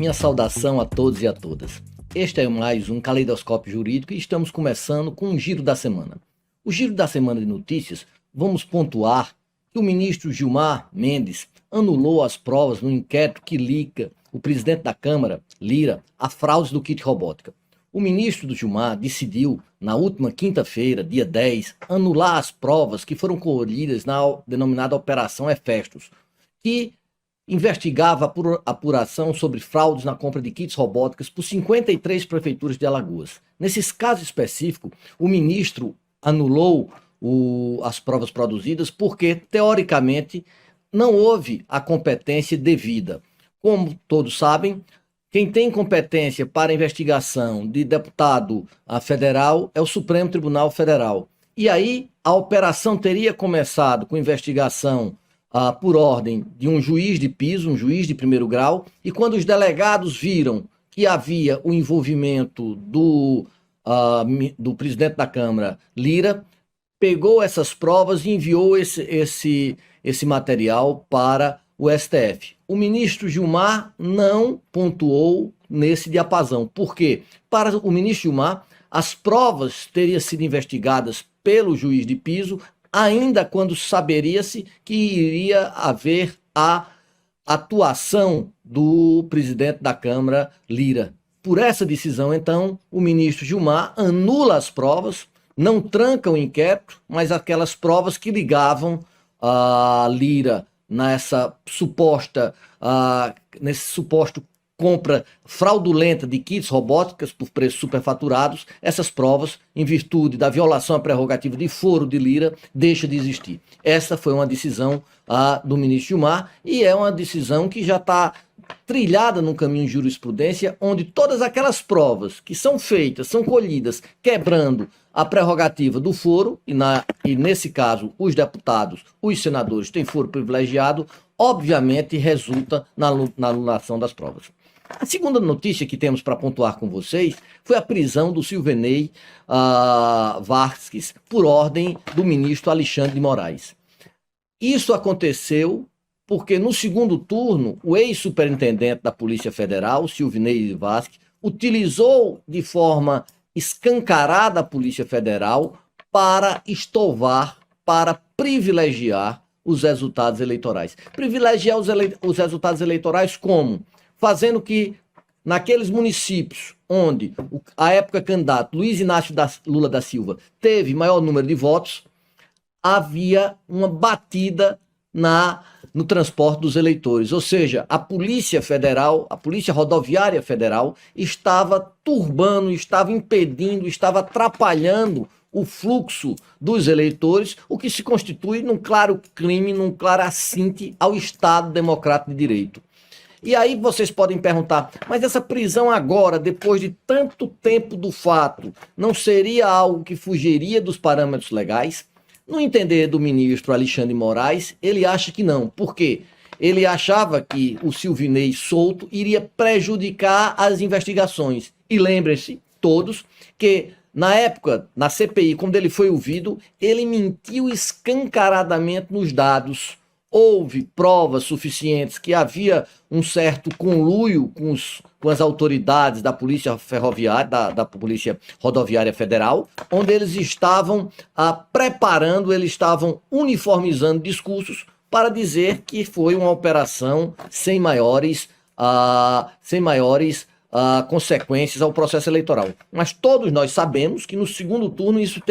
minha saudação a todos e a todas. Este é mais um Caleidoscópio Jurídico e estamos começando com um giro da semana. O giro da semana de notícias, vamos pontuar que o ministro Gilmar Mendes anulou as provas no inquérito que liga o presidente da Câmara, Lira, a fraudes do kit robótica. O ministro do Gilmar decidiu, na última quinta-feira, dia 10, anular as provas que foram colhidas na denominada Operação Hefestos, que investigava a apuração sobre fraudes na compra de kits robóticas por 53 prefeituras de Alagoas. Nesses casos específicos, o ministro anulou as provas produzidas porque, teoricamente, não houve a competência devida. Como todos sabem, quem tem competência para investigação de deputado federal é o Supremo Tribunal Federal. E aí a operação teria começado com investigação por ordem de um juiz de piso, um juiz de primeiro grau, e quando os delegados viram que havia o envolvimento do presidente da Câmara, Lira, pegou essas provas e enviou esse material para o STF. O ministro Gilmar não pontuou nesse diapasão. Por quê? Para o ministro Gilmar, as provas teriam sido investigadas pelo juiz de piso, ainda quando saberia-se que iria haver a atuação do presidente da Câmara, Lira. Por essa decisão, então, o ministro Gilmar anula as provas, não tranca o inquérito, mas aquelas provas que ligavam a Lira nesse suposto compra fraudulenta de kits robóticas por preços superfaturados, essas provas, em virtude da violação à prerrogativa de foro de Lira, deixam de existir. Essa foi uma decisão do ministro Gilmar e é uma decisão que já está trilhada num caminho de jurisprudência, onde todas aquelas provas que são feitas, são colhidas, quebrando a prerrogativa do foro, e nesse caso os deputados, os senadores têm foro privilegiado, obviamente resulta na anulação das provas. A segunda notícia que temos para pontuar com vocês foi a prisão do Silvinei Vasquez por ordem do ministro Alexandre de Moraes. Isso aconteceu porque no segundo turno, o ex-superintendente da Polícia Federal, Silvinei Vasquez, utilizou de forma escancarada a Polícia Federal para estovar, para privilegiar os resultados eleitorais. Privilegiar os resultados eleitorais como? Fazendo que naqueles municípios onde a época candidato Luiz Inácio Lula da Silva teve maior número de votos, havia uma batida no transporte dos eleitores, ou seja, a Polícia Federal, a Polícia Rodoviária Federal estava turbando, estava impedindo, estava atrapalhando o fluxo dos eleitores, o que se constitui num claro crime, num claro assinte ao Estado Democrático de Direito. E aí vocês podem perguntar, mas essa prisão agora, depois de tanto tempo do fato, não seria algo que fugiria dos parâmetros legais? No entender do ministro Alexandre de Moraes, ele acha que não. Por quê? Ele achava que o Silvinei solto iria prejudicar as investigações. E lembrem-se todos que na época, na CPI, quando ele foi ouvido, ele mentiu escancaradamente nos dados. Houve provas suficientes que havia um certo conluio com as autoridades da Polícia Ferroviária, da Polícia Rodoviária Federal, onde eles estavam preparando, eles estavam uniformizando discursos para dizer que foi uma operação sem maiores consequências ao processo eleitoral. Mas todos nós sabemos que no segundo turno isso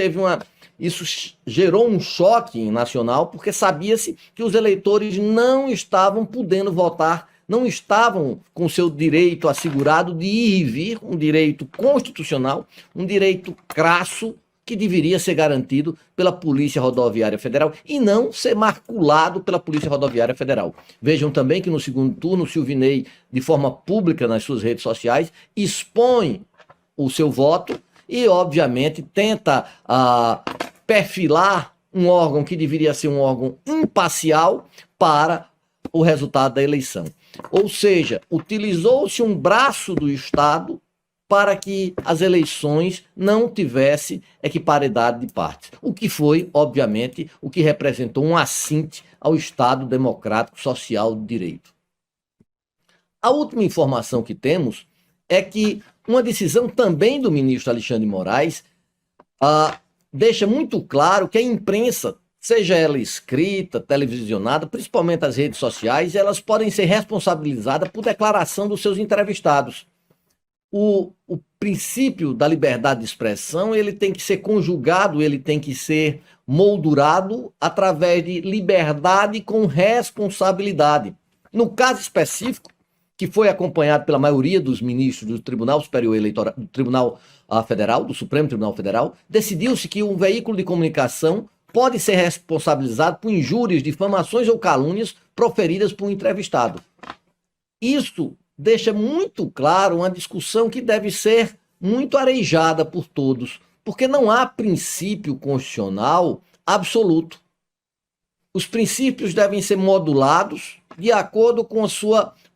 gerou um choque nacional, porque sabia-se que os eleitores não estavam podendo votar, não estavam com seu direito assegurado de ir e vir, um direito constitucional, um direito crasso que deveria ser garantido pela Polícia Rodoviária Federal e não ser maculado pela Polícia Rodoviária Federal. Vejam também que no segundo turno o Silvinei, de forma pública nas suas redes sociais, expõe o seu voto e, obviamente, tenta perfilar um órgão que deveria ser um órgão imparcial para o resultado da eleição. Ou seja, utilizou-se um braço do Estado para que as eleições não tivessem equiparidade de partes. O que foi, obviamente, o que representou um assinte ao Estado democrático social de direito. A última informação que temos é que uma decisão também do ministro Alexandre de Moraes deixa muito claro que a imprensa, seja ela escrita, televisionada, principalmente as redes sociais, elas podem ser responsabilizadas por declaração dos seus entrevistados. O princípio da liberdade de expressão, ele tem que ser conjugado, ele tem que ser moldurado através de liberdade com responsabilidade. No caso específico, que foi acompanhado pela maioria dos ministros do Tribunal Superior Eleitoral, do Tribunal Federal, do Supremo Tribunal Federal, decidiu-se que um veículo de comunicação pode ser responsabilizado por injúrias, difamações ou calúnias proferidas por um entrevistado. Isso deixa muito claro uma discussão que deve ser muito arejada por todos, porque não há princípio constitucional absoluto. Os princípios devem ser modulados de acordo com o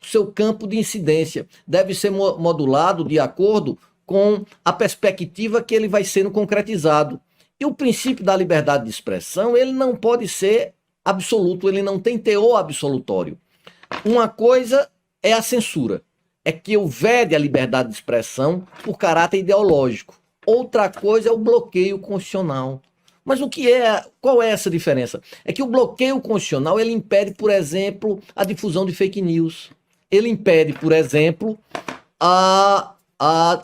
seu campo de incidência. Deve ser modulado de acordo com a perspectiva que ele vai sendo concretizado. E o princípio da liberdade de expressão, ele não pode ser absoluto, ele não tem teor absolutório. Uma coisa é a censura, é que eu vede a liberdade de expressão por caráter ideológico. Outra coisa é o bloqueio constitucional. Mas qual é essa diferença? É que o bloqueio constitucional, ele impede, por exemplo, a difusão de fake news. Ele impede, por exemplo, a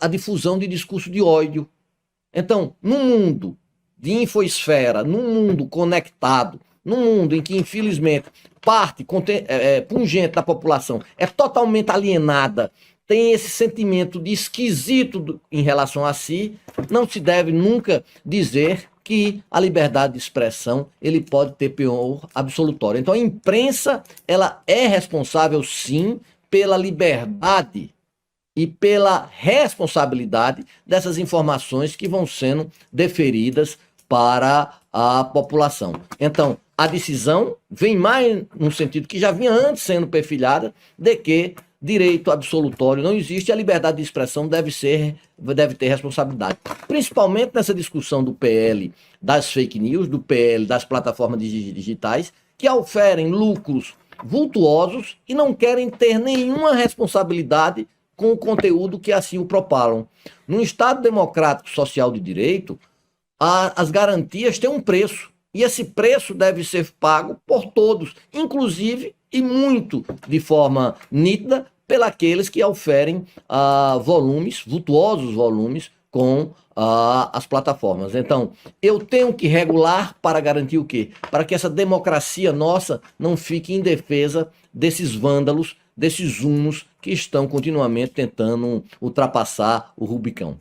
difusão de discurso de ódio. Então, num mundo de infosfera, num mundo conectado, num mundo em que, infelizmente, parte pungente da população é totalmente alienada, tem esse sentimento de esquisito em relação a si, não se deve nunca dizer que a liberdade de expressão ele pode ter teor absolutório. Então a imprensa ela é responsável sim pela liberdade e pela responsabilidade dessas informações que vão sendo deferidas para a população. Então a decisão vem mais no sentido que já vinha antes sendo perfilhada de que direito absolutório não existe, a liberdade de expressão deve ter responsabilidade. Principalmente nessa discussão do PL das fake news, do PL das plataformas digitais, que oferem lucros vultuosos e não querem ter nenhuma responsabilidade com o conteúdo que assim o propalam. Num Estado democrático social de direito, as garantias têm um preço. E esse preço deve ser pago por todos, inclusive e muito de forma nítida, pelos que oferem volumes, vultuosos volumes, com as plataformas. Então, eu tenho que regular para garantir o quê? Para que essa democracia nossa não fique indefesa desses vândalos, desses hunos que estão continuamente tentando ultrapassar o Rubicão.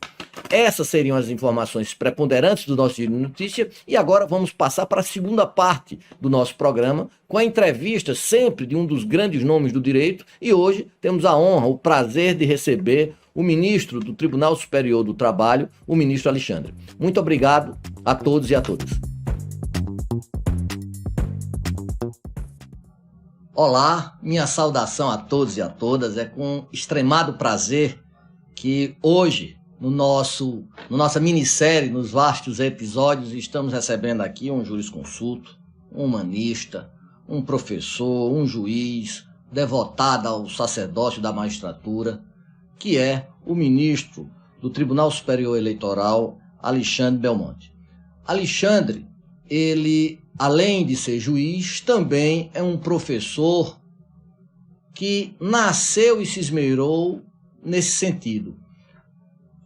Essas seriam as informações preponderantes do nosso Giro de Notícia e agora vamos passar para a segunda parte do nosso programa com a entrevista sempre de um dos grandes nomes do direito e hoje temos a honra, o prazer de receber o ministro do Tribunal Superior do Trabalho, o ministro Alexandre. Muito obrigado a todos e a todas. Olá, minha saudação a todos e a todas. É com extremado prazer que hoje, no nossa minissérie, nos vastos episódios, estamos recebendo aqui um jurisconsulto, um humanista, um professor, um juiz, devotado ao sacerdócio da magistratura, que é o ministro do Tribunal Superior Eleitoral, Alexandre Belmonte. Alexandre, ele, além de ser juiz, também é um professor que nasceu e se esmerou nesse sentido.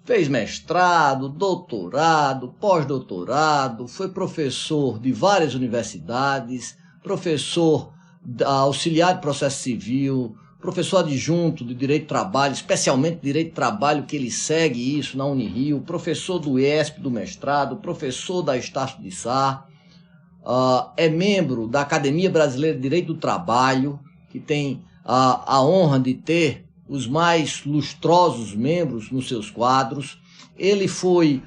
Fez mestrado, doutorado, pós-doutorado, foi professor de várias universidades, professor auxiliar de processo civil, professor adjunto de Direito do Trabalho, especialmente Direito do Trabalho, que ele segue isso na Unirio, professor do IESP do mestrado, professor da Estácio de Sá, é membro da Academia Brasileira de Direito do Trabalho, que tem a honra de ter os mais lustrosos membros nos seus quadros. Ele foi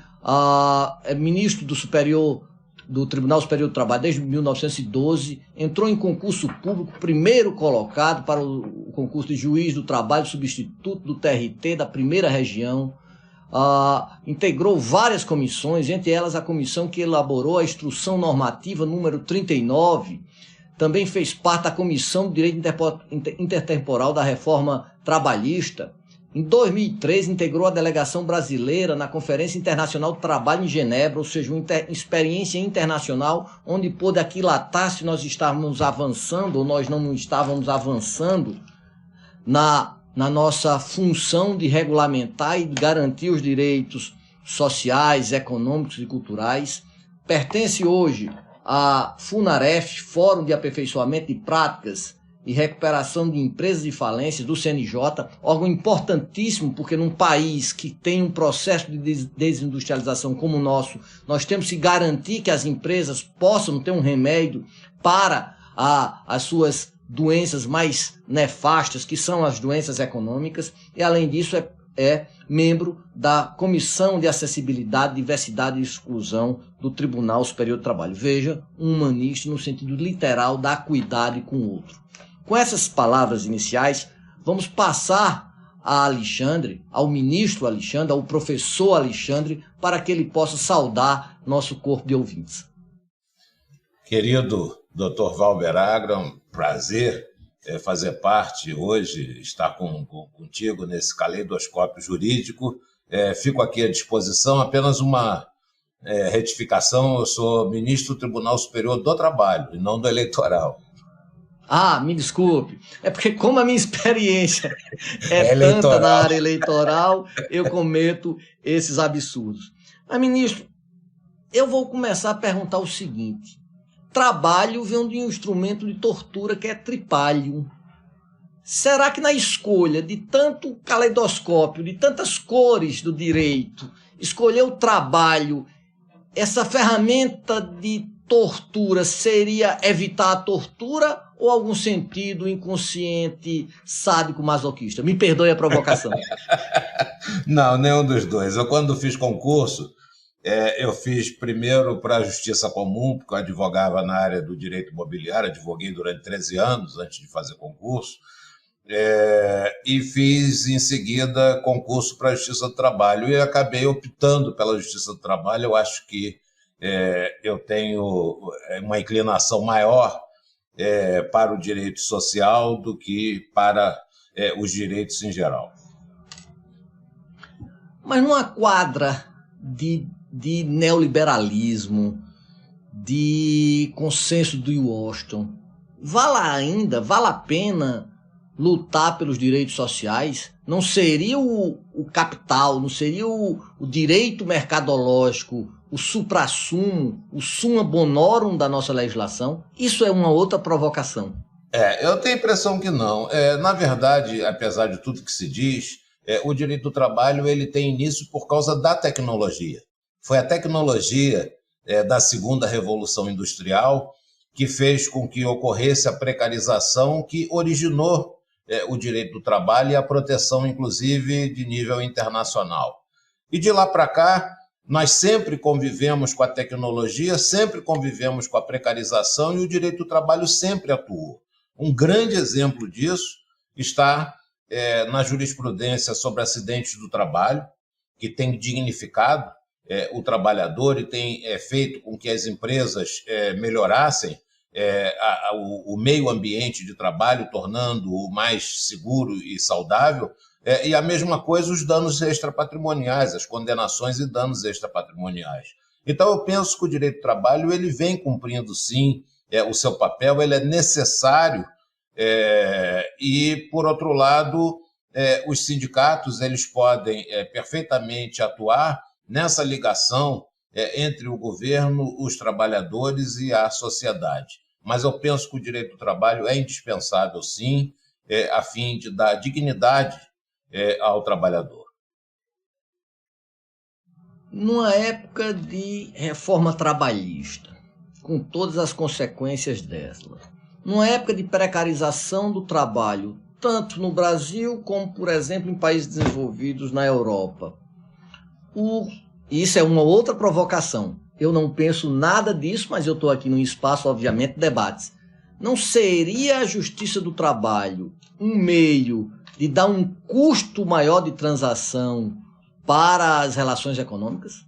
ministro do Tribunal Superior do Trabalho desde 1912, entrou em concurso público, primeiro colocado para o concurso de juiz do trabalho, substituto do TRT da primeira região, integrou várias comissões, entre elas a comissão que elaborou a Instrução Normativa número 39, também fez parte da Comissão de Direito Intertemporal da Reforma Trabalhista. Em 2003, integrou a delegação brasileira na Conferência Internacional do Trabalho em Genebra, ou seja, uma experiência internacional onde pôde aquilatar se nós estávamos avançando ou nós não estávamos avançando na nossa função de regulamentar e de garantir os direitos sociais, econômicos e culturais. Pertence hoje à FUNAREF, Fórum de Aperfeiçoamento de Práticas e Recuperação de Empresas de Falência, do CNJ, órgão importantíssimo, porque num país que tem um processo de desindustrialização como o nosso, nós temos que garantir que as empresas possam ter um remédio para as suas doenças mais nefastas, que são as doenças econômicas, e além disso é membro da Comissão de Acessibilidade, Diversidade e Exclusão do Tribunal Superior do Trabalho. Veja, um humanista no sentido literal da acuidade com o outro. Com essas palavras iniciais, vamos passar a Alexandre, ao ministro Alexandre, ao professor Alexandre, para que ele possa saudar nosso corpo de ouvintes. Querido Dr. Valber Agra, um prazer fazer parte hoje, estar contigo nesse caleidoscópio jurídico. Fico aqui à disposição, apenas uma retificação, eu sou ministro do Tribunal Superior do Trabalho e não do Eleitoral. Ah, me desculpe, é porque como a minha experiência é tanta na área eleitoral, eu cometo esses absurdos. Mas, ministro, eu vou começar a perguntar o seguinte: trabalho vem de um instrumento de tortura que é tripalho. Será que na escolha de tanto caleidoscópio, de tantas cores do direito, escolher o trabalho, essa ferramenta de tortura seria evitar a tortura ou algum sentido inconsciente, sádico, masoquista? Me perdoe a provocação. Não, nenhum dos dois. Eu, quando fiz concurso, eu fiz primeiro para a Justiça Comum, porque eu advogava na área do direito imobiliário, advoguei durante 13 anos antes de fazer concurso, e fiz em seguida concurso para a Justiça do Trabalho e acabei optando pela Justiça do Trabalho. Eu acho que eu tenho uma inclinação maior para o direito social do que para os direitos em geral. Mas numa quadra de neoliberalismo, de consenso do Washington, vale a pena lutar pelos direitos sociais? Não seria o capital, não seria o direito mercadológico, o suprassumo, o summa bonorum da nossa legislação? Isso é uma outra provocação. Eu tenho a impressão que não. Na verdade, apesar de tudo que se diz, o direito do trabalho ele tem início por causa da tecnologia. Foi a tecnologia da segunda revolução industrial que fez com que ocorresse a precarização que originou o direito do trabalho e a proteção, inclusive, de nível internacional. E de lá para cá, nós sempre convivemos com a tecnologia, sempre convivemos com a precarização e o direito do trabalho sempre atuou. Um grande exemplo disso está na jurisprudência sobre acidentes do trabalho, que tem dignificado o trabalhador e tem feito com que as empresas melhorassem o meio ambiente de trabalho, tornando-o mais seguro e saudável, e a mesma coisa os danos extrapatrimoniais, as condenações e danos extrapatrimoniais. Então, eu penso que o direito do trabalho ele vem cumprindo, sim, o seu papel, ele é necessário, e, por outro lado, os sindicatos eles podem perfeitamente atuar nessa ligação entre o governo, os trabalhadores e a sociedade. Mas eu penso que o direito do trabalho é indispensável, sim, a fim de dar dignidade ao trabalhador. Numa época de reforma trabalhista, com todas as consequências dela, numa época de precarização do trabalho, tanto no Brasil como, por exemplo, em países desenvolvidos na Europa, isso é uma outra provocação. Eu não penso nada disso, mas eu estou aqui num espaço, obviamente, de debates. Não seria a justiça do trabalho um meio de dar um custo maior de transação para as relações econômicas?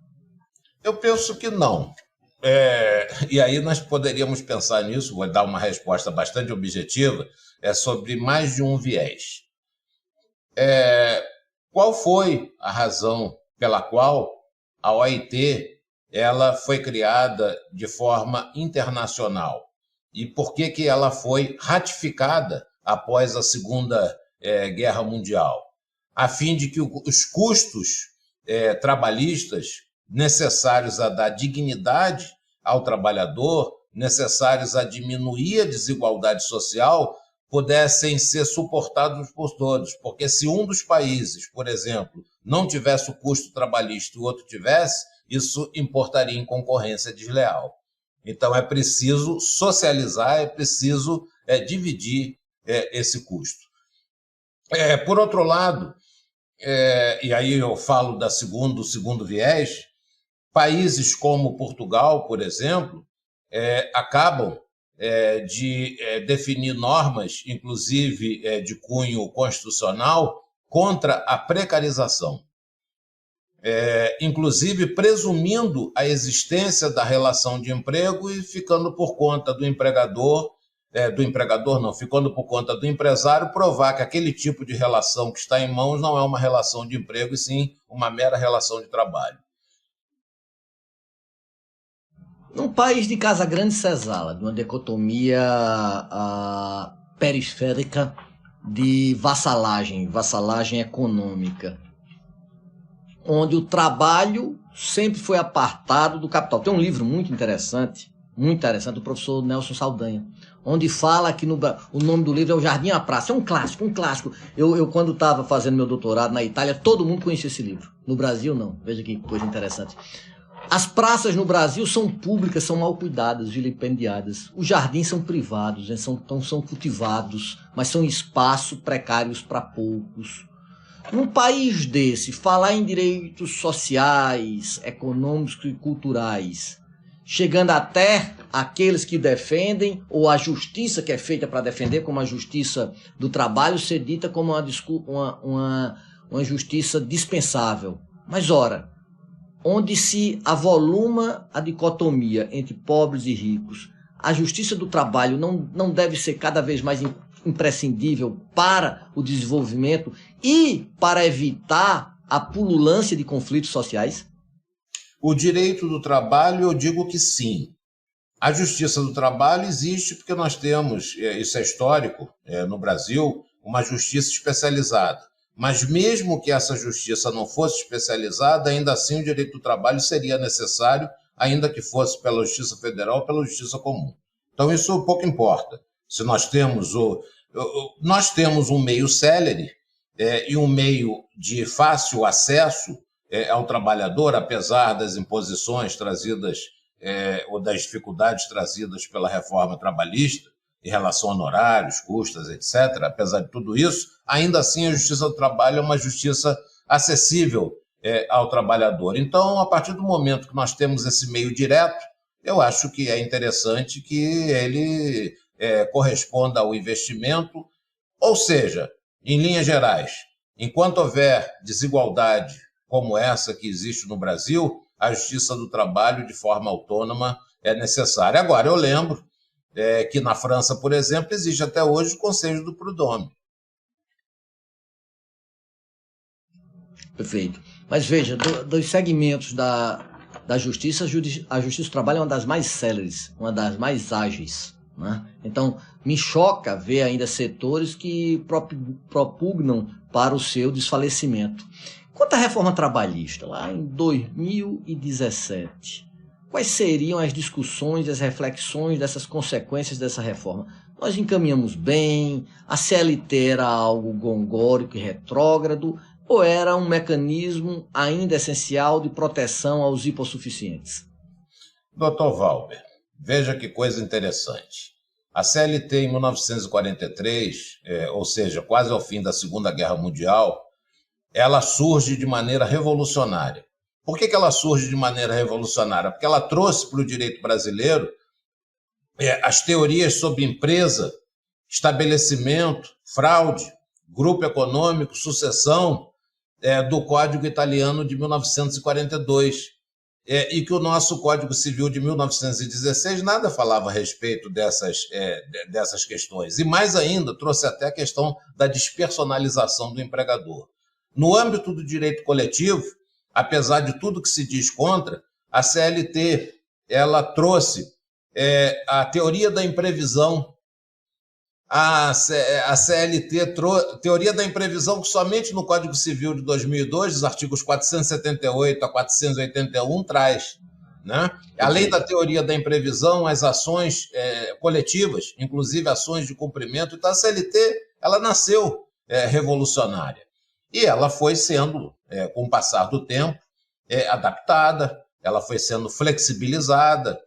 Eu penso que não. E aí nós poderíamos pensar nisso, vou dar uma resposta bastante objetiva, sobre mais de um viés. Qual foi a razão pela qual a OIT ela foi criada de forma internacional? E por que ela foi ratificada após a Segunda Guerra Mundial? A fim de que os custos trabalhistas necessários a dar dignidade ao trabalhador, necessários a diminuir a desigualdade social, pudessem ser suportados por todos. Porque se um dos países, por exemplo, não tivesse o custo trabalhista e o outro tivesse, isso importaria em concorrência desleal. Então, é preciso socializar, é preciso dividir esse custo. Por outro lado, e aí eu falo do segundo viés, países como Portugal, por exemplo, acabam de definir normas, inclusive de cunho constitucional, contra a precarização. Inclusive presumindo a existência da relação de emprego e ficando por conta do empregador, ficando por conta do empresário provar que aquele tipo de relação que está em mãos não é uma relação de emprego, e sim uma mera relação de trabalho. Num país de Casa Grande Senzala, de uma dicotomia periférica de vassalagem econômica, onde o trabalho sempre foi apartado do capital. Tem um livro muito interessante, do professor Nelson Saldanha, onde fala que o nome do livro é O Jardim à Praça. É um clássico. Eu quando estava fazendo meu doutorado na Itália, todo mundo conhecia esse livro. No Brasil, não. Veja que coisa interessante. As praças no Brasil são públicas, são mal cuidadas, vilipendiadas. Os jardins são privados, né? são cultivados, mas são espaços precários para poucos. Num país desse, falar em direitos sociais, econômicos e culturais, chegando até aqueles que defendem, ou a justiça que é feita para defender, como a justiça do trabalho, ser dita como uma justiça dispensável. Mas, ora, onde se avoluma a dicotomia entre pobres e ricos, a justiça do trabalho não deve ser cada vez mais imprescindível para o desenvolvimento e para evitar a pululância de conflitos sociais? O direito do trabalho, eu digo que sim. A justiça do trabalho existe porque nós temos, isso é histórico, no Brasil, uma justiça especializada. Mas mesmo que essa justiça não fosse especializada, ainda assim o direito do trabalho seria necessário, ainda que fosse pela Justiça Federal ou pela Justiça Comum. Então isso pouco importa. Se nós temos um meio célere e um meio de fácil acesso ao trabalhador, apesar das imposições trazidas ou das dificuldades trazidas pela reforma trabalhista, em relação a honorários, custas, etc., apesar de tudo isso, ainda assim a justiça do trabalho é uma justiça acessível ao trabalhador. Então, a partir do momento que nós temos esse meio direto, eu acho que é interessante que ele corresponda ao investimento, ou seja, em linhas gerais, enquanto houver desigualdade como essa que existe no Brasil, a justiça do trabalho de forma autônoma é necessária. Agora, eu lembro que na França, por exemplo, existe até hoje o Conselho do Prud'homme. Perfeito. Mas veja, dos segmentos da justiça, a justiça do trabalho é uma das mais céleres, uma das mais ágeis, né? Então, me choca ver ainda setores que propugnam para o seu desfalecimento. Quanto à reforma trabalhista, lá em 2017, quais seriam as discussões, as reflexões dessas consequências dessa reforma? Nós encaminhamos bem, a CLT era algo gongórico e retrógrado, ou era um mecanismo ainda essencial de proteção aos hipossuficientes? Dr. Valber, veja que coisa interessante. A CLT, em 1943, ou seja, quase ao fim da Segunda Guerra Mundial, ela surge de maneira revolucionária. Por que ela surge de maneira revolucionária? Porque ela trouxe para o direito brasileiro as teorias sobre empresa, estabelecimento, fraude, grupo econômico, sucessão, do Código Italiano de 1942. e que o nosso Código Civil de 1916 nada falava a respeito dessas questões. E mais ainda, trouxe até a questão da despersonalização do empregador. No âmbito do direito coletivo, apesar de tudo que se diz contra, a CLT ela trouxe a teoria da imprevisão. A CLT teoria da imprevisão que somente no Código Civil de 2002, os artigos 478 a 481, traz. Né? Além da teoria da imprevisão, as ações coletivas, inclusive ações de cumprimento. Então, a CLT ela nasceu revolucionária. E ela foi sendo, com o passar do tempo, adaptada, ela foi sendo flexibilizada,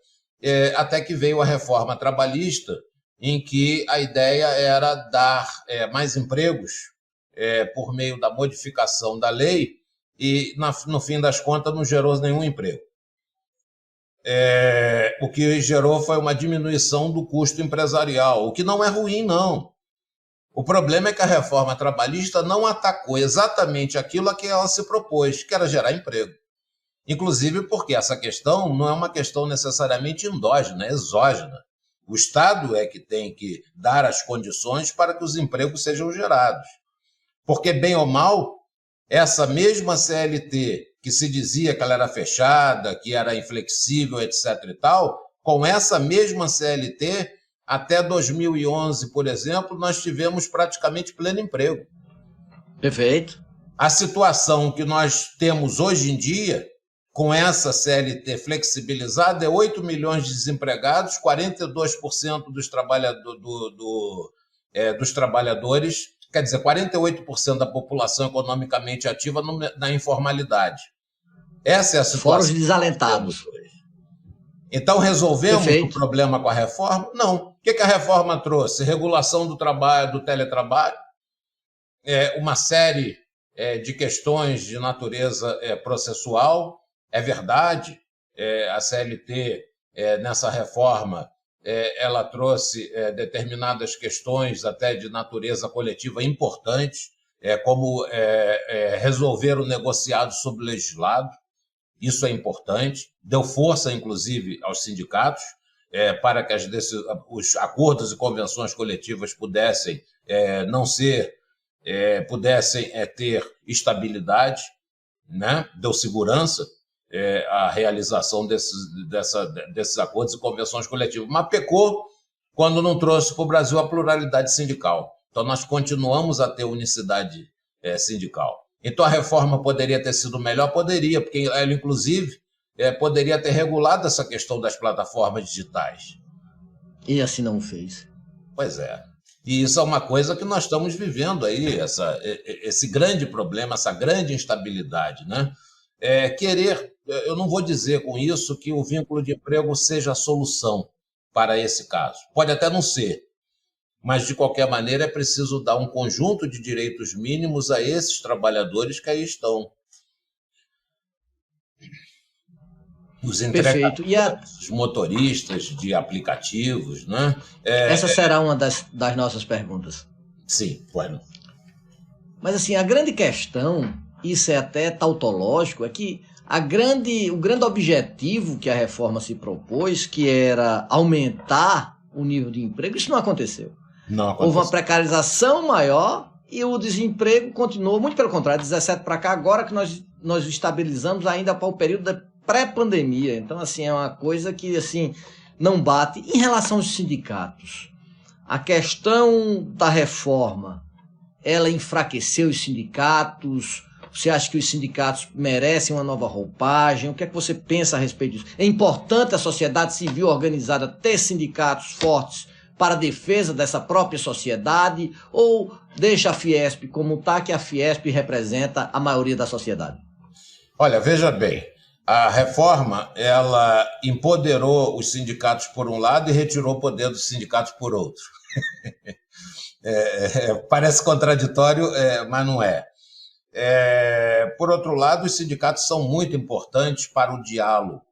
até que veio a reforma trabalhista, em que a ideia era dar mais empregos por meio da modificação da lei e, no fim das contas, não gerou nenhum emprego. O que gerou foi uma diminuição do custo empresarial, o que não é ruim, não. O problema é que a reforma trabalhista não atacou exatamente aquilo a que ela se propôs, que era gerar emprego. Inclusive porque essa questão não é uma questão necessariamente endógena, é exógena. O Estado é que tem que dar as condições para que os empregos sejam gerados. Porque, bem ou mal, essa mesma CLT, que se dizia que ela era fechada, que era inflexível, etc. e tal, com essa mesma CLT, até 2011, por exemplo, nós tivemos praticamente pleno emprego. Perfeito. A situação que nós temos hoje em dia, com essa CLT flexibilizada, é 8 milhões de desempregados, 42% dos trabalhadores, quer dizer, 48% da população economicamente ativa na informalidade. Essa é a situação. Fora os desalentados. Então, resolvemos Perfeito. o problema com a reforma? Não. O que a reforma trouxe? Regulação do trabalho, do teletrabalho, uma série de questões de natureza processual. É verdade, a CLT, nessa reforma, ela trouxe determinadas questões até de natureza coletiva importantes, como resolver o negociado sob o legislado. Isso é importante, deu força, inclusive, aos sindicatos, para que os acordos e convenções coletivas pudessem pudessem ter estabilidade, né? Deu segurança a realização desses acordos e convenções coletivas, mas pecou quando não trouxe para o Brasil a pluralidade sindical. Então, nós continuamos a ter unicidade sindical. Então, a reforma poderia ter sido melhor? Poderia, porque ela, inclusive, poderia ter regulado essa questão das plataformas digitais. E assim não fez. Pois é. E isso é uma coisa que nós estamos vivendo aí, esse grande problema, essa grande instabilidade, né? Eu não vou dizer com isso que o vínculo de emprego seja a solução para esse caso. Pode até não ser, mas, de qualquer maneira, é preciso dar um conjunto de direitos mínimos a esses trabalhadores que aí estão. Os entregadores, os motoristas de aplicativos, né? Essa será uma das nossas perguntas. Sim, bueno. Mas, assim, a grande questão, isso é até tautológico, é que o grande objetivo que a reforma se propôs, que era aumentar o nível de emprego, isso não aconteceu. Não aconteceu. Houve uma precarização maior e o desemprego continuou, muito pelo contrário, 17 para cá, agora que nós estabilizamos ainda para o período da pré-pandemia. Então, assim, é uma coisa que, assim, não bate. Em relação aos sindicatos, a questão da reforma, ela enfraqueceu os sindicatos? Você acha que os sindicatos merecem uma nova roupagem? O que é que você pensa a respeito disso? É importante a sociedade civil organizada ter sindicatos fortes para a defesa dessa própria sociedade? Ou deixa a Fiesp como está, que a Fiesp representa a maioria da sociedade? Olha, veja bem, a reforma ela empoderou os sindicatos por um lado e retirou o poder dos sindicatos por outro. Parece contraditório, mas não é. Por outro lado, os sindicatos são muito importantes para o diálogo.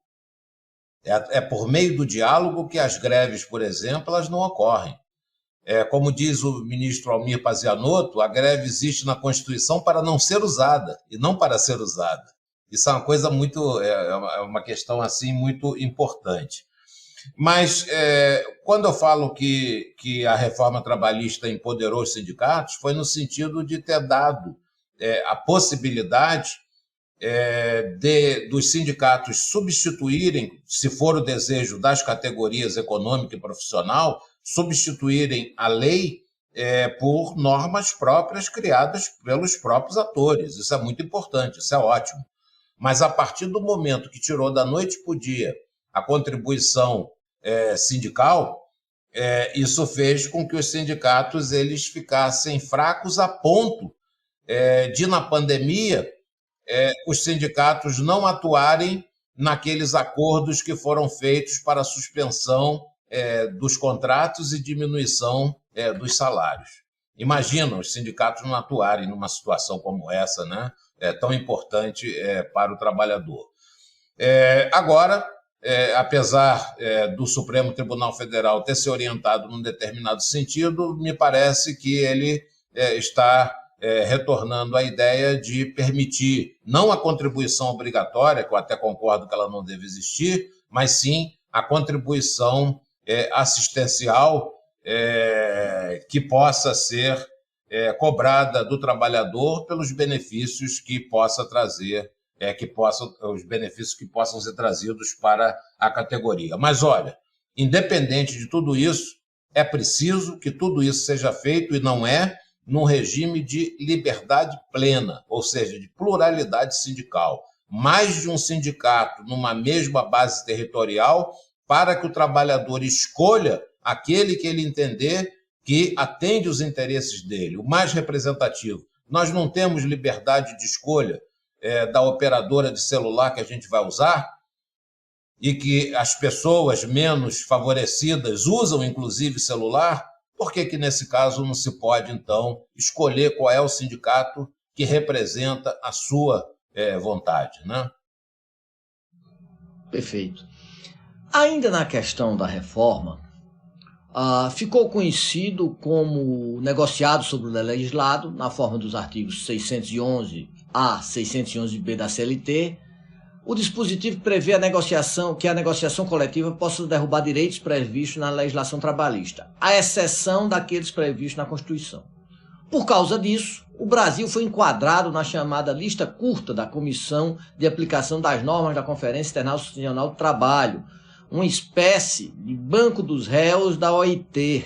É por meio do diálogo que as greves, por exemplo, elas não ocorrem. Como diz o ministro Almir Pazianotto, a greve existe na Constituição para não ser usada e não para ser usada. Isso é uma coisa muito, é uma questão assim muito importante. Mas quando eu falo que a reforma trabalhista empoderou os sindicatos, foi no sentido de ter dado a possibilidade dos sindicatos substituírem, se for o desejo das categorias econômica e profissional, substituírem a lei por normas próprias criadas pelos próprios atores. Isso é muito importante, isso é ótimo. Mas a partir do momento que tirou da noite para o dia a contribuição sindical, isso fez com que os sindicatos eles ficassem fracos a ponto de, na pandemia, os sindicatos não atuarem naqueles acordos que foram feitos para a suspensão dos contratos e diminuição dos salários. Imagina os sindicatos não atuarem numa situação como essa, né? Tão importante para o trabalhador. Agora, apesar do Supremo Tribunal Federal ter se orientado num determinado sentido, me parece que ele está retornando à ideia de permitir não a contribuição obrigatória, que eu até concordo que ela não deve existir, mas sim a contribuição assistencial que possa ser cobrada do trabalhador pelos benefícios que possa trazer, os benefícios que possam ser trazidos para a categoria. Mas, olha, independente de tudo isso, é preciso que tudo isso seja feito e não num regime de liberdade plena, ou seja, de pluralidade sindical. Mais de um sindicato numa mesma base territorial para que o trabalhador escolha aquele que ele entender que atende os interesses dele, o mais representativo. Nós não temos liberdade de escolha da operadora de celular que a gente vai usar e que as pessoas menos favorecidas usam, inclusive, celular. Por que nesse caso não se pode, então, escolher qual é o sindicato que representa a sua vontade, né? Perfeito. Ainda na questão da reforma, ficou conhecido como negociado sobre o legislado, na forma dos artigos 611-A, 611-B da CLT, o dispositivo prevê que a negociação coletiva possa derrubar direitos previstos na legislação trabalhista, à exceção daqueles previstos na Constituição. Por causa disso, o Brasil foi enquadrado na chamada lista curta da Comissão de Aplicação das Normas da Conferência Internacional do Trabalho, uma espécie de banco dos réus da OIT.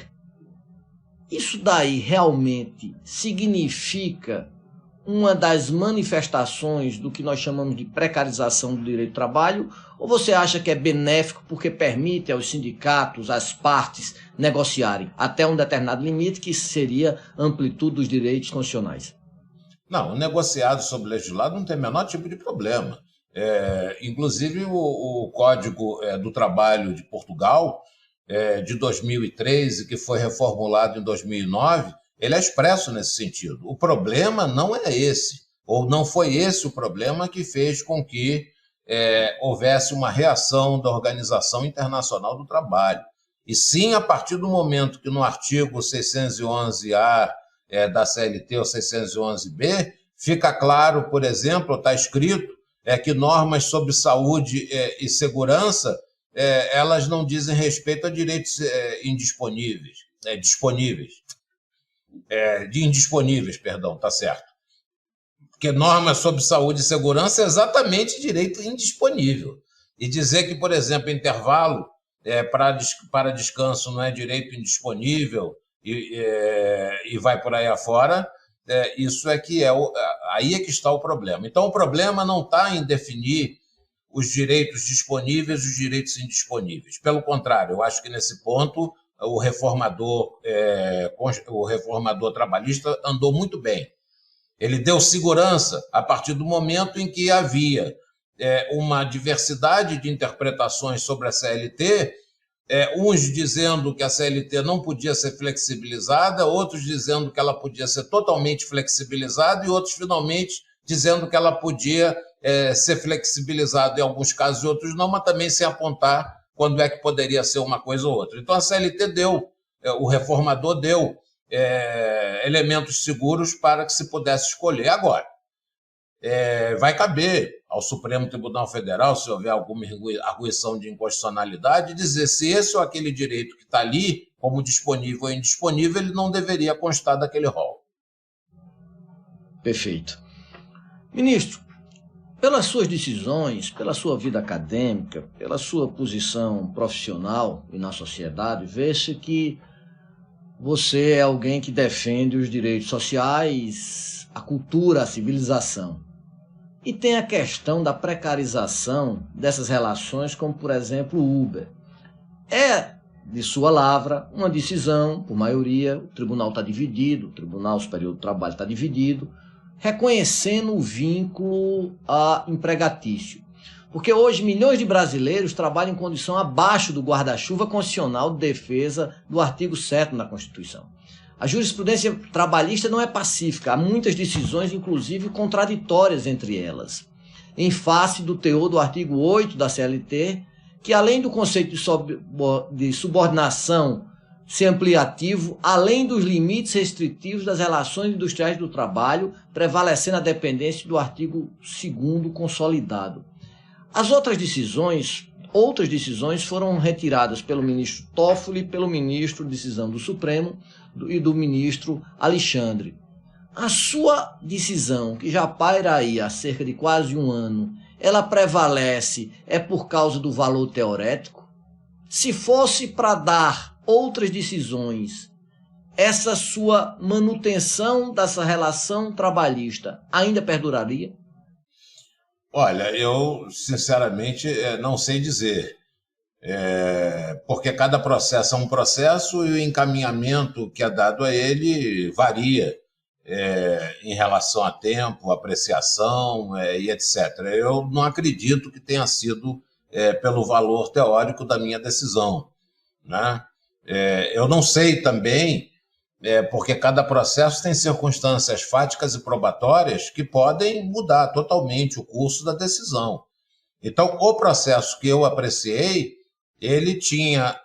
Isso daí realmente significa uma das manifestações do que nós chamamos de precarização do direito do trabalho, ou você acha que é benéfico porque permite aos sindicatos, às partes, negociarem até um determinado limite, que seria a amplitude dos direitos constitucionais? Não, o negociado sobre o legislado não tem o menor tipo de problema. Inclusive, o Código do Trabalho de Portugal, de 2013, que foi reformulado em 2009, ele é expresso nesse sentido. O problema não é esse, ou não foi esse o problema que fez com que houvesse uma reação da Organização Internacional do Trabalho. E sim, a partir do momento que no artigo 611-A da CLT ou 611-B, fica claro, por exemplo, está escrito que normas sobre saúde e segurança elas não dizem respeito a direitos indisponíveis, tá certo. Porque norma sobre saúde e segurança é exatamente direito indisponível. E dizer que, por exemplo, intervalo para descanso não é direito indisponível e vai por aí afora, isso aí é que está o problema. Então, o problema não está em definir os direitos disponíveis e os direitos indisponíveis. Pelo contrário, eu acho que nesse ponto o reformador trabalhista andou muito bem. Ele deu segurança a partir do momento em que havia uma diversidade de interpretações sobre a CLT, uns dizendo que a CLT não podia ser flexibilizada, outros dizendo que ela podia ser totalmente flexibilizada e outros, finalmente, dizendo que ela podia ser flexibilizada em alguns casos e outros não, mas também sem apontar quando é que poderia ser uma coisa ou outra. Então, a CLT o reformador deu elementos seguros para que se pudesse escolher. Agora, vai caber ao Supremo Tribunal Federal, se houver alguma arguição de inconstitucionalidade, dizer se esse ou aquele direito que está ali, como disponível ou indisponível, ele não deveria constar daquele rol. Perfeito. Ministro, pelas suas decisões, pela sua vida acadêmica, pela sua posição profissional e na sociedade, vê-se que você é alguém que defende os direitos sociais, a cultura, a civilização. E tem a questão da precarização dessas relações, como, por exemplo, o Uber. É, de sua lavra, uma decisão, por maioria, o tribunal está dividido, o Tribunal Superior do Trabalho está dividido, reconhecendo o vínculo empregatício. Porque hoje milhões de brasileiros trabalham em condição abaixo do guarda-chuva constitucional de defesa do artigo 7º da Constituição. A jurisprudência trabalhista não é pacífica, há muitas decisões, inclusive contraditórias entre elas, em face do teor do artigo 8 da CLT, que além do conceito de subordinação ser ampliativo, além dos limites restritivos das relações industriais do trabalho, prevalecendo a dependência do artigo 2º consolidado. As outras decisões foram retiradas pelo ministro Toffoli, pelo ministro de decisão do Supremo e do ministro Alexandre. A sua decisão, que já paira aí há cerca de quase um ano, ela prevalece por causa do valor teorético? Se fosse para dar outras decisões, essa sua manutenção dessa relação trabalhista ainda perduraria? Olha, eu sinceramente não sei dizer, porque cada processo é um processo e o encaminhamento que é dado a ele varia em relação a tempo, apreciação e etc. Eu não acredito que tenha sido pelo valor teórico da minha decisão, né? Eu não sei também, porque cada processo tem circunstâncias fáticas e probatórias que podem mudar totalmente o curso da decisão. Então, o processo que eu apreciei, ele tinha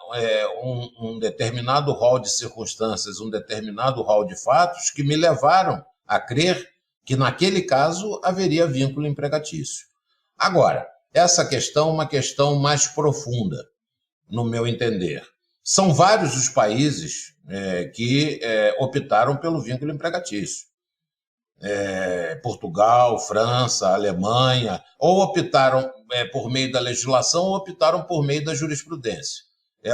um determinado rol de circunstâncias, um determinado rol de fatos que me levaram a crer que, naquele caso, haveria vínculo empregatício. Agora, essa questão é uma questão mais profunda, no meu entender. São vários os países que optaram pelo vínculo empregatício. Portugal, França, Alemanha, ou optaram por meio da legislação ou optaram por meio da jurisprudência.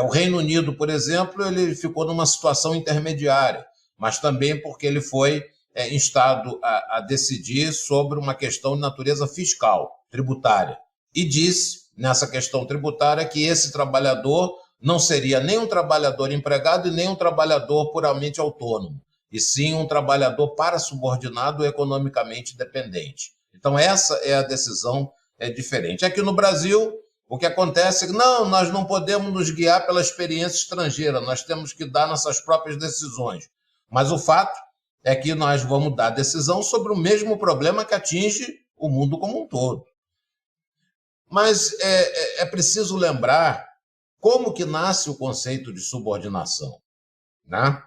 O Reino Unido, por exemplo, ele ficou numa situação intermediária, mas também porque ele foi instado a decidir sobre uma questão de natureza fiscal, tributária, e disse, nessa questão tributária, que esse trabalhador não seria nem um trabalhador empregado e nem um trabalhador puramente autônomo, e sim um trabalhador parasubordinado economicamente dependente. Então, essa é a decisão diferente. Aqui no Brasil, o que acontece é que nós não podemos nos guiar pela experiência estrangeira, nós temos que dar nossas próprias decisões. Mas o fato é que nós vamos dar decisão sobre o mesmo problema que atinge o mundo como um todo. Mas é preciso lembrar como que nasce o conceito de subordinação, né?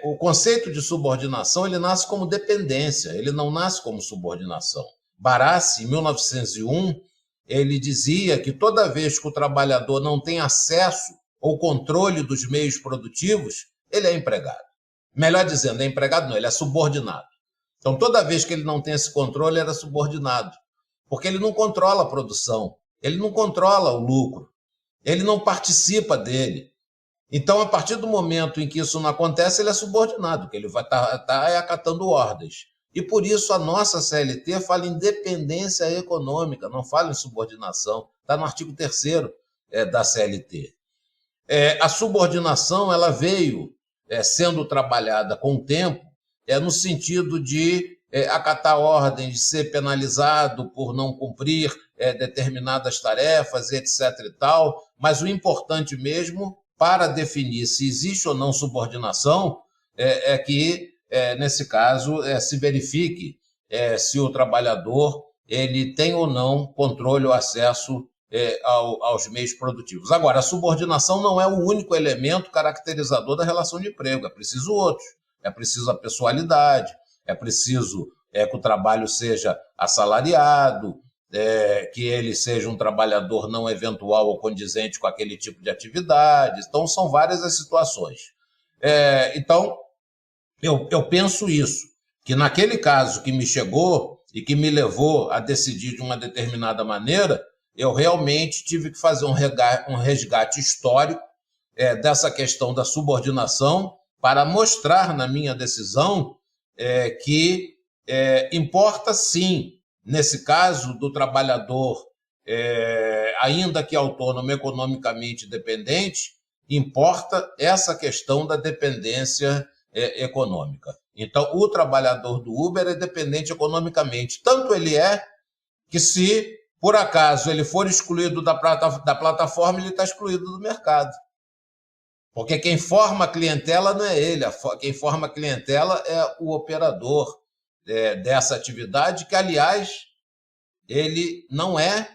O conceito de subordinação ele nasce como dependência, ele não nasce como subordinação. Barassi, em 1901, ele dizia que toda vez que o trabalhador não tem acesso ou controle dos meios produtivos, ele é empregado. Melhor dizendo, é empregado não, ele é subordinado. Então, toda vez que ele não tem esse controle, ele é subordinado, porque ele não controla a produção, ele não controla o lucro, ele não participa dele. Então, a partir do momento em que isso não acontece, ele é subordinado, porque ele vai estar acatando ordens. E por isso a nossa CLT fala em dependência econômica, não fala em subordinação. Está no artigo 3º da CLT. A subordinação ela veio sendo trabalhada com o tempo no sentido de acatar ordens, de ser penalizado por não cumprir determinadas tarefas, etc. e tal. Mas o importante mesmo, para definir se existe ou não subordinação, é que, nesse caso, se verifique se o trabalhador ele tem ou não controle ou acesso aos meios produtivos. Agora, a subordinação não é o único elemento caracterizador da relação de emprego, é preciso outros. É preciso a pessoalidade, é preciso que o trabalho seja assalariado, que ele seja um trabalhador não eventual ou condizente com aquele tipo de atividade. Então, são várias as situações. Então, eu penso isso, que naquele caso que me chegou e que me levou a decidir de uma determinada maneira, eu realmente tive que fazer um resgate histórico dessa questão da subordinação para mostrar na minha decisão que importa sim, nesse caso do trabalhador, ainda que autônomo, economicamente dependente, importa essa questão da dependência econômica. Então, o trabalhador do Uber é dependente economicamente. Tanto ele que se, por acaso, ele for excluído da plataforma, ele está excluído do mercado. Porque quem forma a clientela não é ele, quem forma a clientela é o operador dessa atividade, que, aliás, ele não é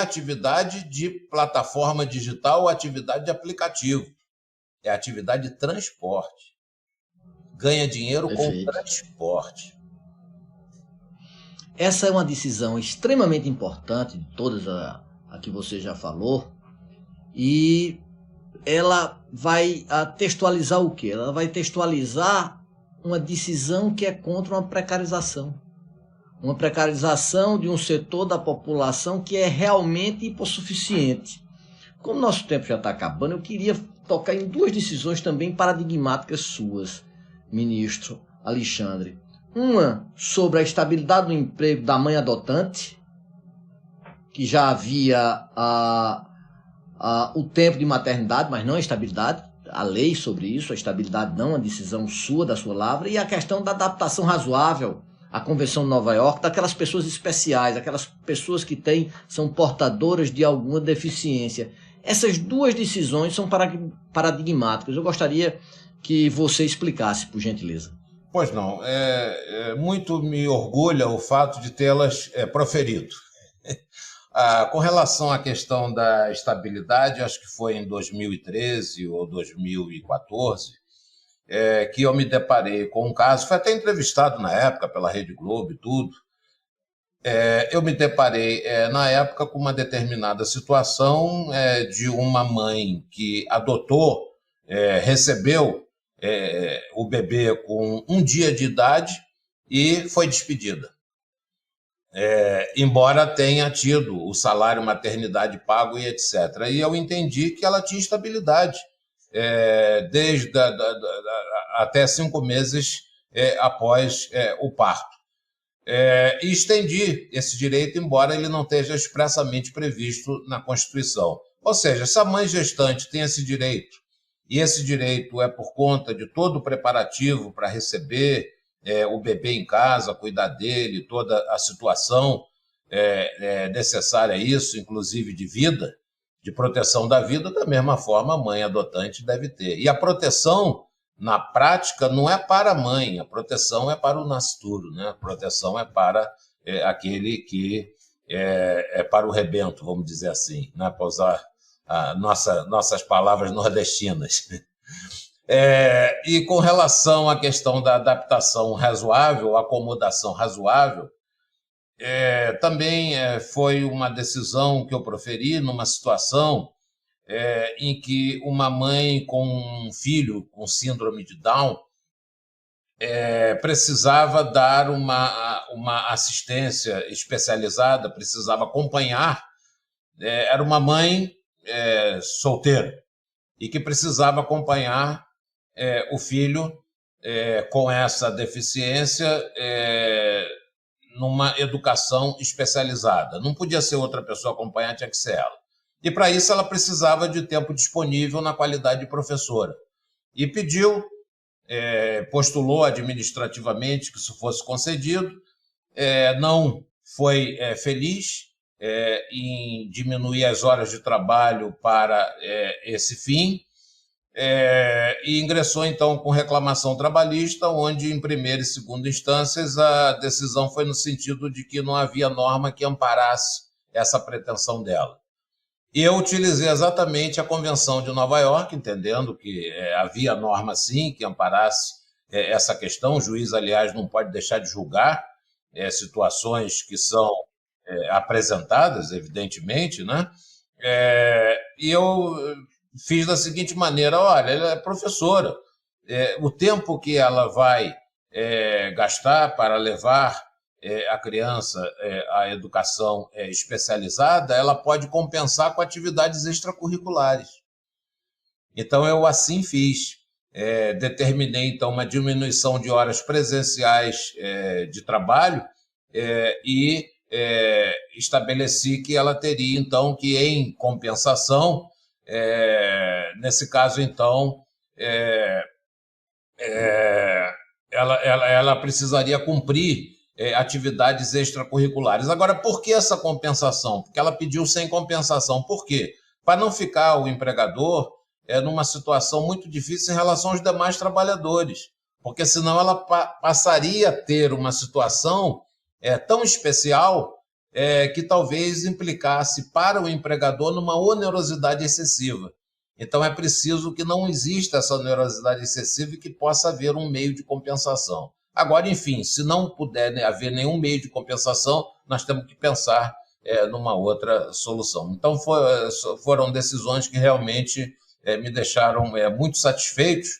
atividade de plataforma digital ou atividade de aplicativo. É atividade de transporte. Ganha dinheiro com transporte. Essa é uma decisão extremamente importante, de todas a que você já falou, e ela vai textualizar o quê? Ela vai textualizar uma decisão que é contra uma precarização. Uma precarização de um setor da população que é realmente hipossuficiente. Como nosso tempo já está acabando, eu queria tocar em duas decisões também paradigmáticas suas, ministro Alexandre. Uma sobre a estabilidade do emprego da mãe adotante, que já havia o tempo de maternidade, mas não a estabilidade, a lei sobre isso, a estabilidade não, a decisão sua, da sua lavra, e a questão da adaptação razoável à Convenção de Nova York, daquelas pessoas especiais, aquelas pessoas que são portadoras de alguma deficiência. Essas duas decisões são paradigmáticas. Eu gostaria que você explicasse, por gentileza. Pois não. Muito me orgulha o fato de tê-las proferido. Com relação à questão da estabilidade, acho que foi em 2013 ou 2014, que eu me deparei com um caso, foi até entrevistado na época pela Rede Globo e tudo. Eu me deparei, na época, com uma determinada situação de uma mãe que adotou, recebeu o bebê com 1 dia de idade e foi despedida. Embora tenha tido o salário maternidade pago e etc. E eu entendi que ela tinha estabilidade desde até 5 meses após o parto. E estendi esse direito, embora ele não esteja expressamente previsto na Constituição. Ou seja, se a mãe gestante tem esse direito, e esse direito é por conta de todo o preparativo para receber o bebê em casa, cuidar dele, toda a situação necessária a isso, inclusive de vida, de proteção da vida, da mesma forma a mãe adotante deve ter. E a proteção, na prática, não é para a mãe, a proteção é para o nascituro, né? A proteção é para aquele que é para o rebento, vamos dizer assim, né? Para usar nossas palavras nordestinas. E com relação à questão da adaptação razoável, acomodação razoável, também foi uma decisão que eu proferi numa situação em que uma mãe com um filho com síndrome de Down precisava dar uma assistência especializada, precisava acompanhar. Era uma mãe solteira e que precisava acompanhar o filho com essa deficiência numa educação especializada. Não podia ser outra pessoa acompanhar, tinha que ser ela. E, para isso, ela precisava de tempo disponível na qualidade de professora. E pediu, postulou administrativamente que isso fosse concedido, não foi feliz em diminuir as horas de trabalho para esse fim, e ingressou, então, com reclamação trabalhista, onde, em primeira e segunda instâncias, a decisão foi no sentido de que não havia norma que amparasse essa pretensão dela. E eu utilizei exatamente a Convenção de Nova York, entendendo que havia norma, sim, que amparasse essa questão. O juiz, aliás, não pode deixar de julgar situações que são apresentadas, evidentemente, né? E eu fiz da seguinte maneira: olha, ela é professora, o tempo que ela vai gastar para levar a criança à educação especializada, ela pode compensar com atividades extracurriculares. Então, eu assim fiz. Determinei, então, uma diminuição de horas presenciais de trabalho e estabeleci que ela teria, então, que, em compensação, nesse caso, então, ela precisaria cumprir atividades extracurriculares. Agora, por que essa compensação? Porque ela pediu sem compensação. Por quê? Para não ficar o empregador numa situação muito difícil em relação aos demais trabalhadores, porque senão ela passaria a ter uma situação tão especial que talvez implicasse para o empregador numa onerosidade excessiva. Então, é preciso que não exista essa onerosidade excessiva e que possa haver um meio de compensação. Agora, enfim, se não puder haver nenhum meio de compensação, nós temos que pensar numa outra solução. Então, foram decisões que realmente me deixaram muito satisfeitos,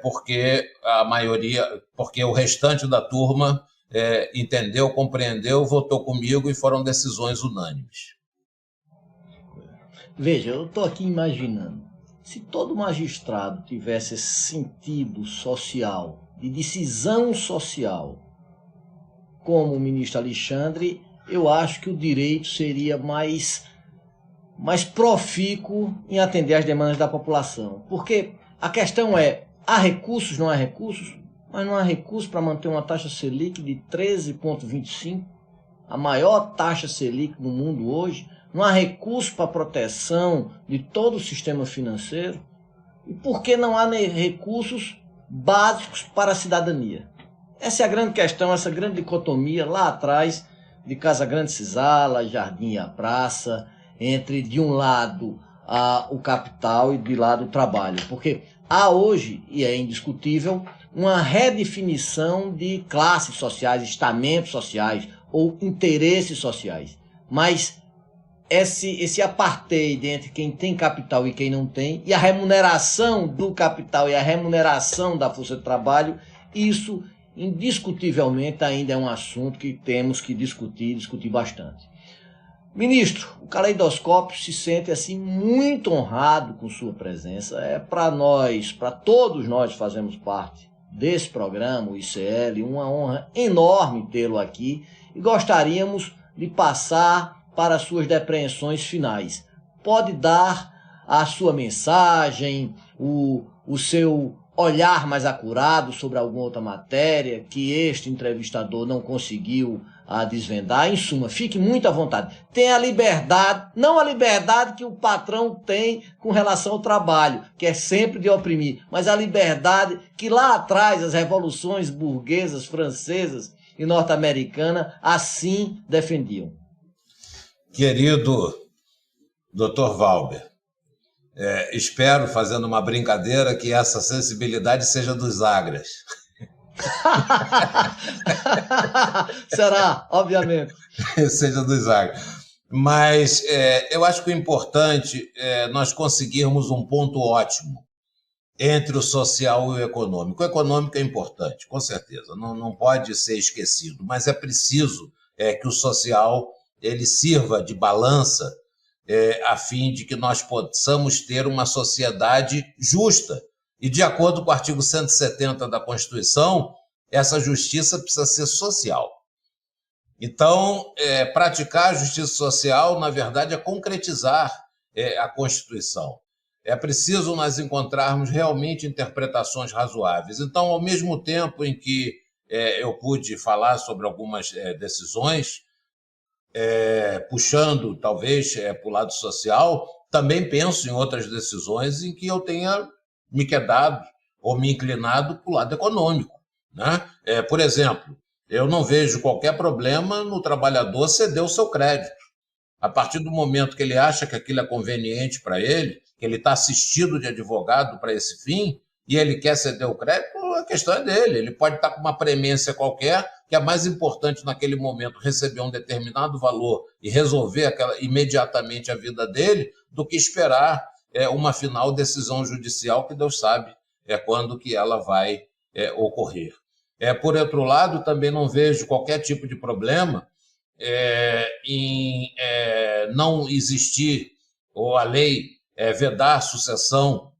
porque a maioria, porque o restante da turma entendeu, compreendeu, votou comigo e foram decisões unânimes. Veja, eu estou aqui imaginando, se todo magistrado tivesse esse sentido social, de decisão social, como o ministro Alexandre, eu acho que o direito seria mais profícuo em atender às demandas da população. Porque a questão há recursos, não há recursos? Mas não há recursos para manter uma taxa Selic de 13,25%, a maior taxa Selic no mundo hoje. Não há recurso para a proteção de todo o sistema financeiro. E por que não há recursos básicos para a cidadania? Essa é a grande questão, essa grande dicotomia lá atrás de Casa Grande Senzala, Jardim e a Praça, entre, de um lado, o capital e de lado o trabalho. Porque há hoje, e é indiscutível, uma redefinição de classes sociais, estamentos sociais ou interesses sociais. Mas esse apartheid entre quem tem capital e quem não tem, e a remuneração do capital e a remuneração da força de trabalho, isso indiscutivelmente ainda é um assunto que temos que discutir bastante. Ministro, o Caleidoscópio se sente assim muito honrado com sua presença. Para nós, para todos nós que fazemos parte desse programa, o ICL, uma honra enorme tê-lo aqui e gostaríamos de passar para as suas depreensões finais. Pode dar a sua mensagem, o seu olhar mais acurado sobre alguma outra matéria que este entrevistador não conseguiu desvendar. Em suma, fique muito à vontade. Tenha a liberdade, não a liberdade que o patrão tem com relação ao trabalho, que é sempre de oprimir, mas a liberdade que lá atrás as revoluções burguesas, francesas e norte-americanas assim defendiam. Querido Dr. Valber, espero, fazendo uma brincadeira, que essa sensibilidade seja dos Agras. Será, obviamente. Seja dos Agras. Mas eu acho que o importante é nós conseguirmos um ponto ótimo entre o social e o econômico. O econômico é importante, com certeza, não pode ser esquecido, mas é preciso que o social ele sirva de balança a fim de que nós possamos ter uma sociedade justa. E, de acordo com o artigo 170 da Constituição, essa justiça precisa ser social. Então, praticar a justiça social, na verdade, é concretizar a Constituição. É preciso nós encontrarmos realmente interpretações razoáveis. Então, ao mesmo tempo em que eu pude falar sobre algumas decisões, puxando talvez para o lado social, também penso em outras decisões em que eu tenha me quedado ou me inclinado para o lado econômico, né? Por exemplo, eu não vejo qualquer problema no trabalhador ceder o seu crédito. A partir do momento que ele acha que aquilo é conveniente para ele, que ele está assistido de advogado para esse fim, e ele quer ceder o crédito, a questão é dele. Ele pode estar com uma premência qualquer, que é mais importante naquele momento receber um determinado valor e resolver imediatamente a vida dele, do que esperar uma final decisão judicial que Deus sabe quando que ela vai ocorrer. Por outro lado, também não vejo qualquer tipo de problema em não existir, ou a lei vedar sucessão,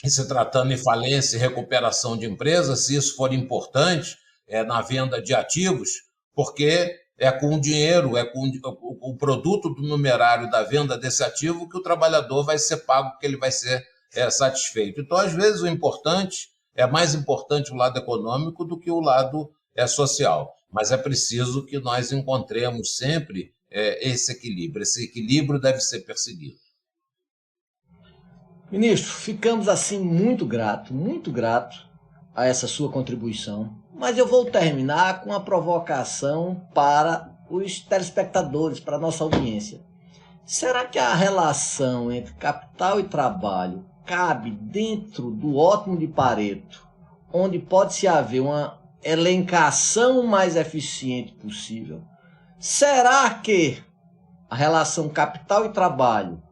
em se tratando em falência e recuperação de empresas, se isso for importante na venda de ativos, porque é com o dinheiro, é com o produto do numerário da venda desse ativo que o trabalhador vai ser pago, que ele vai ser satisfeito. Então, às vezes, o importante é mais importante o lado econômico do que o lado social. Mas é preciso que nós encontremos sempre esse equilíbrio. Esse equilíbrio deve ser perseguido. Ministro, ficamos assim muito grato a essa sua contribuição. Mas eu vou terminar com uma provocação para os telespectadores, para a nossa audiência. Será que a relação entre capital e trabalho cabe dentro do ótimo de Pareto, onde pode-se haver uma elencação mais eficiente possível? Será que a relação capital e trabalho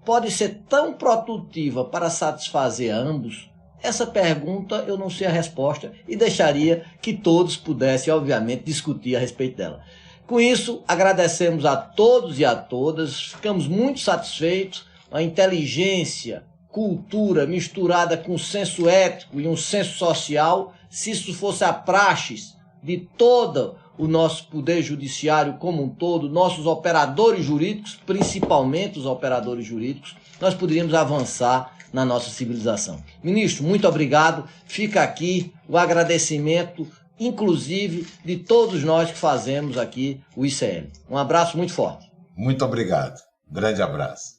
pode ser tão produtiva para satisfazer a ambos? Essa pergunta eu não sei a resposta e deixaria que todos pudessem, obviamente, discutir a respeito dela. Com isso, agradecemos a todos e a todas, ficamos muito satisfeitos. A inteligência, cultura misturada com senso ético e um senso social, se isso fosse a praxis de todo o nosso poder judiciário como um todo, nossos operadores jurídicos, principalmente os operadores jurídicos, nós poderíamos avançar na nossa civilização. Ministro, muito obrigado. Fica aqui o agradecimento, inclusive, de todos nós que fazemos aqui o ICL. Um abraço muito forte. Muito obrigado. Grande abraço.